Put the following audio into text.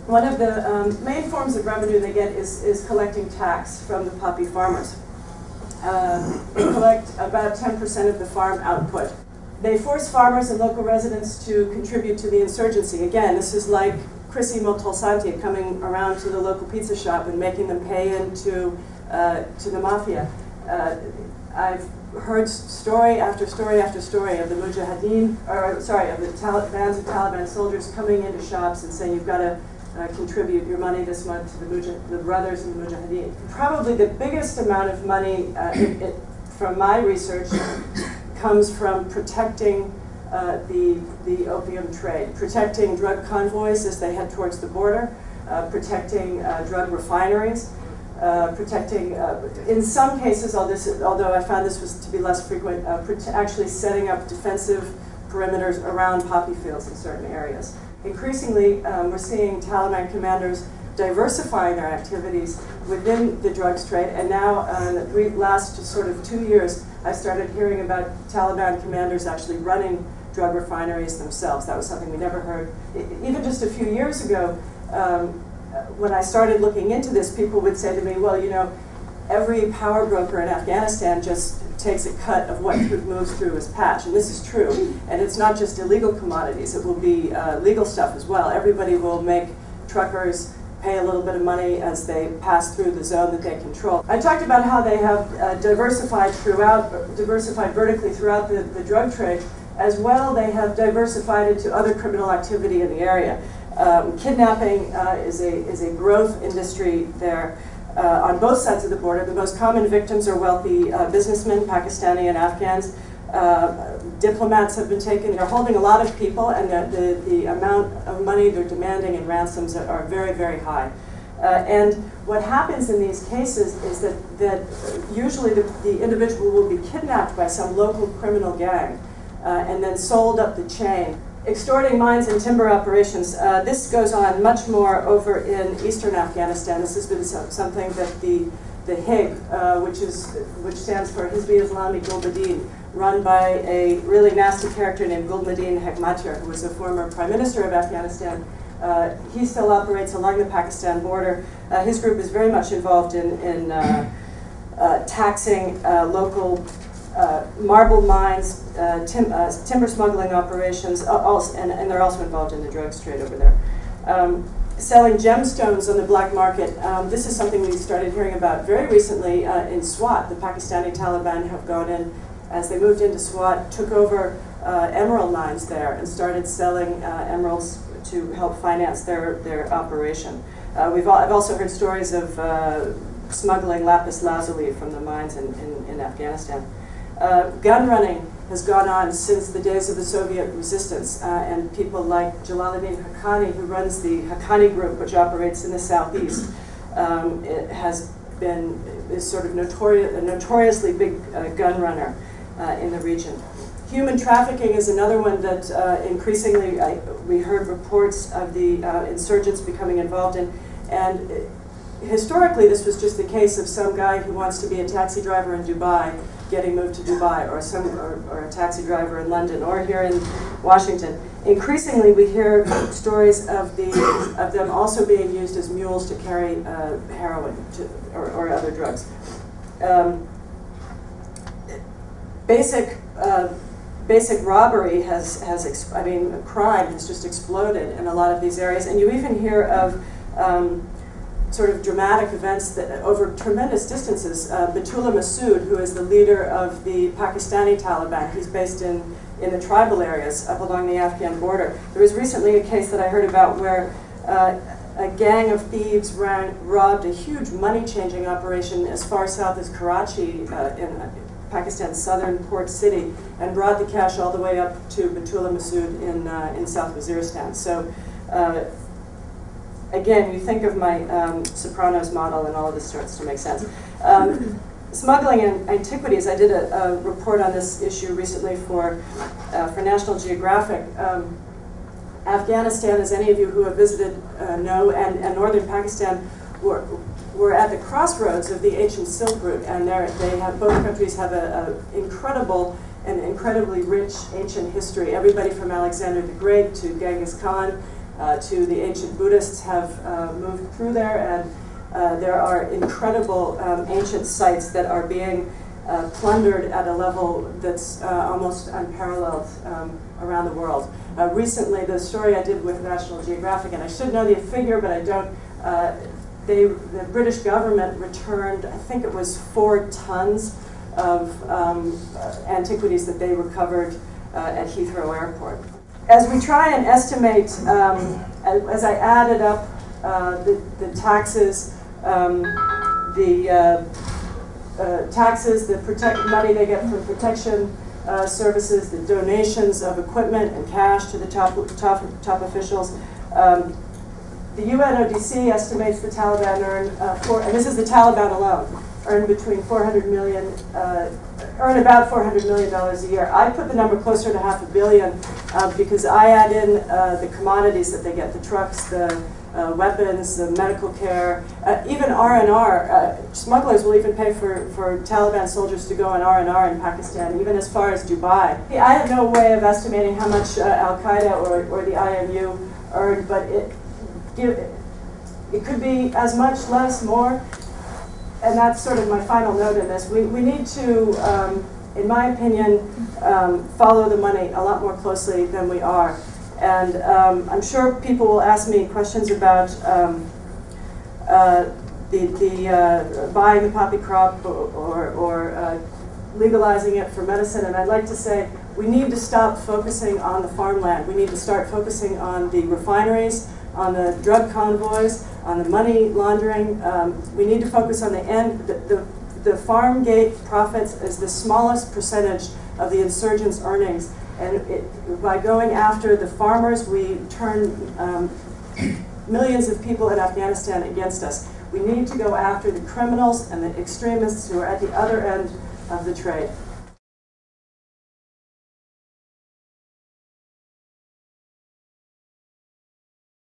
one of the main forms of revenue they get is collecting tax from the poppy farmers. They collect about 10% of the farm output. They force farmers and local residents to contribute to the insurgency. Again, this is like Chrissy Moltolsanti coming around to the local pizza shop and making them pay into to the mafia. I've heard story after story after story of the Mujahideen, or sorry, of the bands of Taliban soldiers coming into shops and saying, you've got to contribute your money this month to the brothers in the Mujahideen. Probably the biggest amount of money from my research comes from protecting the opium trade, protecting drug convoys as they head towards the border, protecting drug refineries, protecting, in some cases, although I found this was to be less frequent, actually setting up defensive perimeters around poppy fields in certain areas. Increasingly, we're seeing Taliban commanders diversifying their activities within the drugs trade, and now in the last sort of 2 years, I started hearing about Taliban commanders actually running drug refineries themselves. That was something we never heard. Even just a few years ago, when I started looking into this, people would say to me, well, you know, every power broker in Afghanistan just takes a cut of what moves through his patch, and this is true. And it's not just illegal commodities, it will be legal stuff as well. Everybody will make truckers pay a little bit of money as they pass through the zone that they control. I talked about how they have diversified vertically throughout the drug trade. As well, they have diversified into other criminal activity in the area. Kidnapping is a growth industry there on both sides of the border. The most common victims are wealthy businessmen, Pakistani and Afghans. Diplomats have been taken. They're holding a lot of people, and the amount of money they're demanding in ransoms are very, very high. And what happens in these cases is that usually the individual will be kidnapped by some local criminal gang and then sold up the chain. Extorting mines and timber operations. This goes on much more over in eastern Afghanistan. This has been something that the HIG, which stands for Hizb Islami Gulbuddin, run by a really nasty character named Gulbuddin Hekmatyar, who was a former prime minister of Afghanistan. He still operates along the Pakistan border. His group is very much involved in taxing local marble mines, timber smuggling operations, and they're also involved in the drugs trade over there. Selling gemstones on the black market. This is something we started hearing about very recently in Swat. The Pakistani Taliban have gone in, as they moved into Swat, took over emerald mines there and started selling emeralds to help finance their operation. I've also heard stories of smuggling lapis lazuli from the mines in Afghanistan. Gun running has gone on since the days of the Soviet resistance, and people like Jalaluddin Haqqani, who runs the Haqqani Group, which operates in the southeast, is sort of a notoriously big gun runner in the region. Human trafficking is another one that increasingly we heard reports of the insurgents becoming involved in, and historically this was just the case of some guy who wants to be a taxi driver in Dubai getting moved to Dubai, or a taxi driver in London, or here in Washington. Increasingly, we hear stories of them also being used as mules to carry heroin or other drugs. Basic robbery crime has just exploded in a lot of these areas, and you even hear of sort of dramatic events that over tremendous distances. Batullah Masood, who is the leader of the Pakistani Taliban, he's based in the tribal areas up along the Afghan border. There was recently a case that I heard about where a gang of thieves robbed a huge money-changing operation as far south as Karachi in Pakistan's southern port city, and brought the cash all the way up to Batullah Masood in South Waziristan. So. Again, you think of my Sopranos model, and all of this starts to make sense. Smuggling and antiquities. I did a report on this issue recently for National Geographic. Afghanistan, as any of you who have visited know, and northern Pakistan were at the crossroads of the ancient Silk Route, and both countries have an incredible and incredibly rich ancient history. Everybody from Alexander the Great to Genghis Khan. to the ancient Buddhists have moved through there, and there are incredible ancient sites that are being plundered at a level that's almost unparalleled around the world. Recently, the story I did with National Geographic, and I should know the figure, but I don't, the British government returned, I think it was 4 tons of antiquities that they recovered at Heathrow Airport. As we try and estimate, as I added up the taxes, taxes, the money they get from protection services, the donations of equipment and cash to the top officials. The UNODC estimates the Taliban and this is the Taliban alone, earn between earn about $400 million a year. I put the number closer to $500 million because I add in the commodities that they get, the trucks, the weapons, the medical care, even R&R. Smugglers will even pay for Taliban soldiers to go on R&R in Pakistan, even as far as Dubai. I have no way of estimating how much Al-Qaeda or the IMU earned, but it could be as much, less, more, and that's sort of my final note in this. We need to, in my opinion, follow the money a lot more closely than we are. And I'm sure people will ask me questions about buying the poppy crop or legalizing it for medicine. And I'd like to say we need to stop focusing on the farmland. We need to start focusing on the refineries, on the drug convoys, on the money laundering. We need to focus on the end. The farm gate profits is the smallest percentage of the insurgents' earnings. And by going after the farmers, we turn millions of people in Afghanistan against us. We need to go after the criminals and the extremists who are at the other end of the trade.